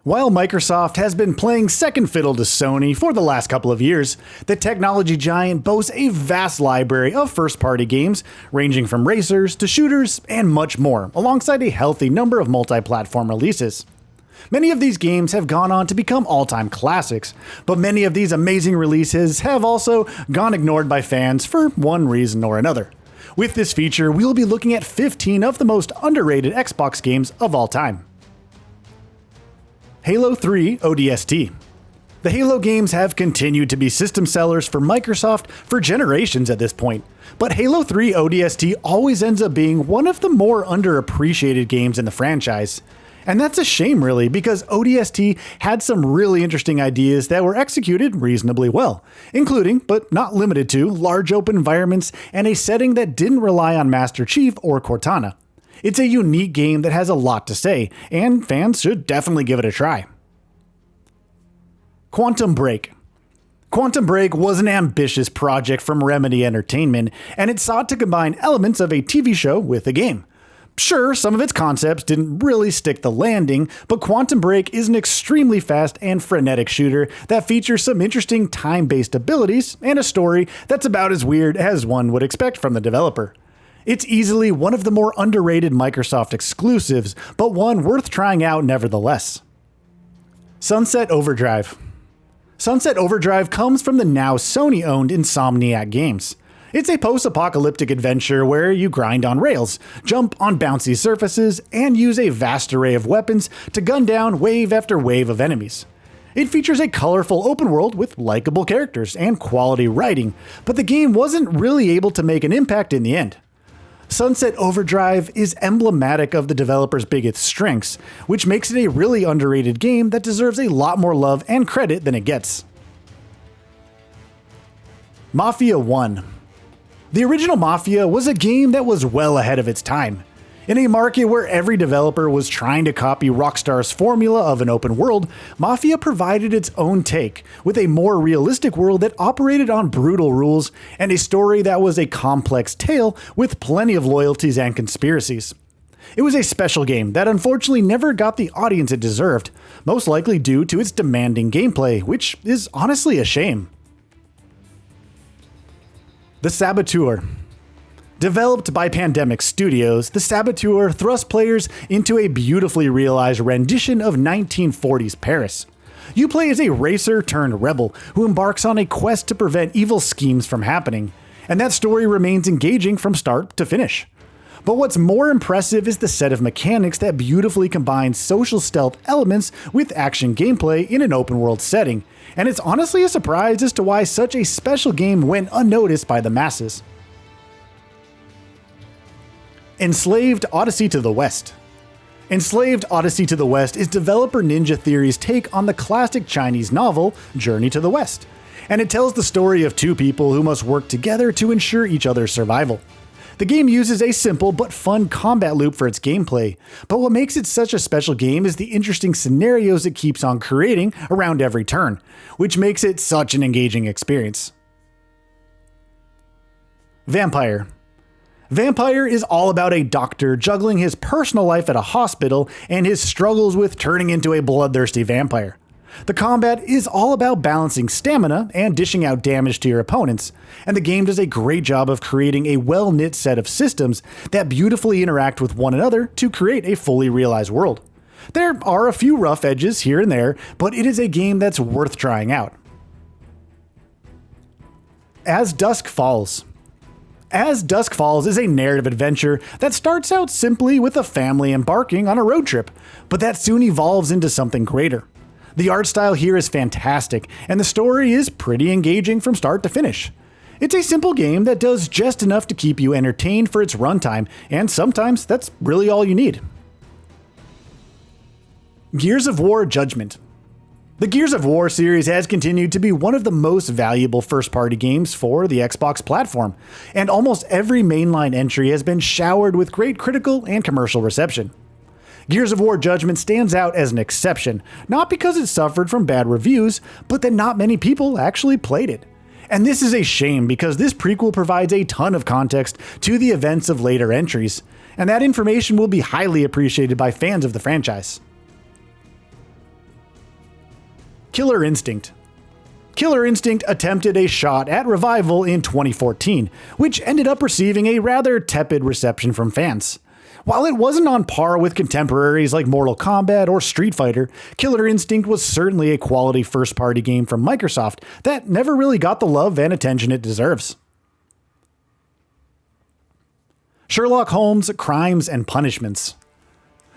While Microsoft has been playing second fiddle to Sony for the last couple of years, the technology giant boasts a vast library of first-party games, ranging from racers to shooters and much more, alongside a healthy number of multi-platform releases. Many of these games have gone on to become all-time classics, but many of these amazing releases have also gone ignored by fans for one reason or another. With this feature, we will be looking at 15 of the most underrated Xbox games of all time. Halo 3 ODST. The Halo games have continued to be system sellers for Microsoft for generations at this point, but Halo 3 ODST always ends up being one of the more underappreciated games in the franchise. And that's a shame really, because ODST had some really interesting ideas that were executed reasonably well, including, but not limited to, large open environments and a setting that didn't rely on Master Chief or Cortana. It's a unique game that has a lot to say, and fans should definitely give it a try. Quantum Break. Quantum Break was an ambitious project from Remedy Entertainment, and it sought to combine elements of a TV show with a game. Sure, some of its concepts didn't really stick the landing, but Quantum Break is an extremely fast and frenetic shooter that features some interesting time-based abilities and a story that's about as weird as one would expect from the developer. It's easily one of the more underrated Microsoft exclusives, but one worth trying out nevertheless. Sunset Overdrive. Sunset Overdrive comes from the now Sony-owned Insomniac Games. It's a post-apocalyptic adventure where you grind on rails, jump on bouncy surfaces, and use a vast array of weapons to gun down wave after wave of enemies. It features a colorful open world with likable characters and quality writing, but the game wasn't really able to make an impact in the end. Sunset Overdrive is emblematic of the developer's biggest strengths, which makes it a really underrated game that deserves a lot more love and credit than it gets. Mafia 1. The original Mafia was a game that was well ahead of its time. In a market where every developer was trying to copy Rockstar's formula of an open world, Mafia provided its own take, with a more realistic world that operated on brutal rules and a story that was a complex tale with plenty of loyalties and conspiracies. It was a special game that unfortunately never got the audience it deserved, most likely due to its demanding gameplay, which is honestly a shame. The Saboteur. Developed by Pandemic Studios, The Saboteur thrusts players into a beautifully realized rendition of 1940s Paris. You play as a racer turned rebel who embarks on a quest to prevent evil schemes from happening, and that story remains engaging from start to finish. But what's more impressive is the set of mechanics that beautifully combines social stealth elements with action gameplay in an open world setting, and it's honestly a surprise as to why such a special game went unnoticed by the masses. Enslaved Odyssey to the West. Enslaved Odyssey to the West is developer Ninja Theory's take on the classic Chinese novel Journey to the West, and it tells the story of two people who must work together to ensure each other's survival. The game uses a simple but fun combat loop for its gameplay, but what makes it such a special game is the interesting scenarios it keeps on creating around every turn, which makes it such an engaging experience. Vampire. Vampire is all about a doctor juggling his personal life at a hospital and his struggles with turning into a bloodthirsty vampire. The combat is all about balancing stamina and dishing out damage to your opponents, and the game does a great job of creating a well-knit set of systems that beautifully interact with one another to create a fully realized world. There are a few rough edges here and there, but it is a game that's worth trying out. As Dusk Falls. As Dusk Falls is a narrative adventure that starts out simply with a family embarking on a road trip, but that soon evolves into something greater. The art style here is fantastic, and the story is pretty engaging from start to finish. It's a simple game that does just enough to keep you entertained for its runtime, and sometimes that's really all you need. Gears of War Judgment. The Gears of War series has continued to be one of the most valuable first-party games for the Xbox platform, and almost every mainline entry has been showered with great critical and commercial reception. Gears of War Judgment stands out as an exception, not because it suffered from bad reviews, but that not many people actually played it. And this is a shame because this prequel provides a ton of context to the events of later entries, and that information will be highly appreciated by fans of the franchise. Killer Instinct. Killer Instinct attempted a shot at revival in 2014, which ended up receiving a rather tepid reception from fans. While it wasn't on par with contemporaries like Mortal Kombat or Street Fighter, Killer Instinct was certainly a quality first-party game from Microsoft that never really got the love and attention it deserves. Sherlock Holmes: Crimes and Punishments.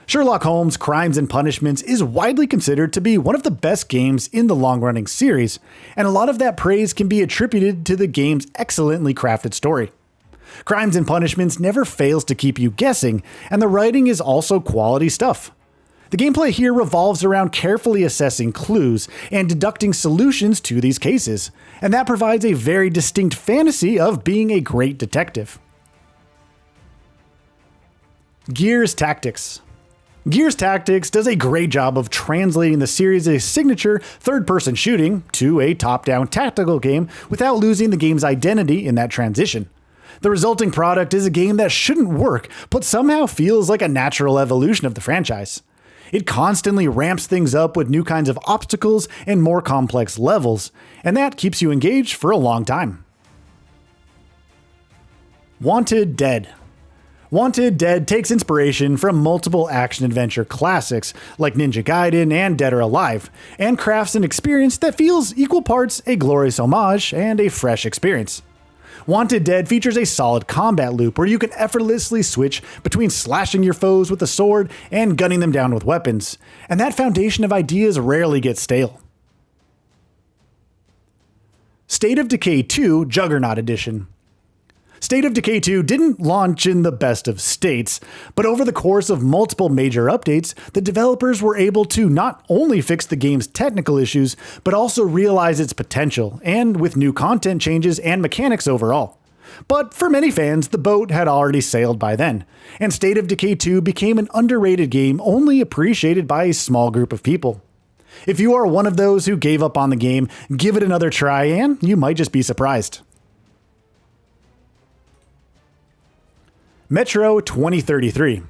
Sherlock Holmes: Crimes and Punishments is widely considered to be one of the best games in the long-running series, and a lot of that praise can be attributed to the game's excellently crafted story. Crimes and Punishments never fails to keep you guessing, and the writing is also quality stuff. The gameplay here revolves around carefully assessing clues and deducting solutions to these cases, and that provides a very distinct fantasy of being a great detective. Gears Tactics. Gears Tactics does a great job of translating the series' signature third-person shooting to a top-down tactical game without losing the game's identity in that transition. The resulting product is a game that shouldn't work, but somehow feels like a natural evolution of the franchise. It constantly ramps things up with new kinds of obstacles and more complex levels, and that keeps you engaged for a long time. Wanted Dead. Wanted Dead takes inspiration from multiple action-adventure classics like Ninja Gaiden and Dead or Alive, and crafts an experience that feels equal parts a glorious homage and a fresh experience. Wanted Dead features a solid combat loop where you can effortlessly switch between slashing your foes with a sword and gunning them down with weapons, and that foundation of ideas rarely gets stale. State of Decay 2 Juggernaut Edition. State of Decay 2 didn't launch in the best of states, but over the course of multiple major updates, the developers were able to not only fix the game's technical issues, but also realize its potential, and with new content changes and mechanics overall. But for many fans, the boat had already sailed by then, and State of Decay 2 became an underrated game only appreciated by a small group of people. If you are one of those who gave up on the game, give it another try and you might just be surprised. Metro 2033.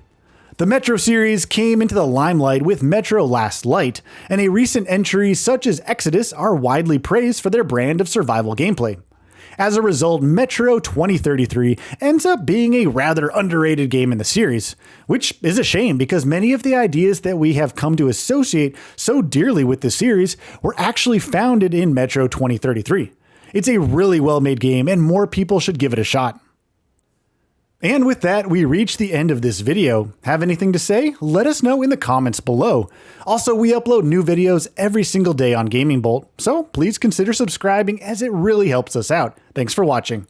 The Metro series came into the limelight with Metro Last Light, and a recent entries such as Exodus are widely praised for their brand of survival gameplay. As a result, Metro 2033 ends up being a rather underrated game in the series, which is a shame because many of the ideas that we have come to associate so dearly with the series were actually founded in Metro 2033. It's a really well-made game and more people should give it a shot. And with that, we reach the end of this video. Have anything to say? Let us know in the comments below. Also, we upload new videos every single day on GamingBolt, so please consider subscribing as it really helps us out. Thanks for watching.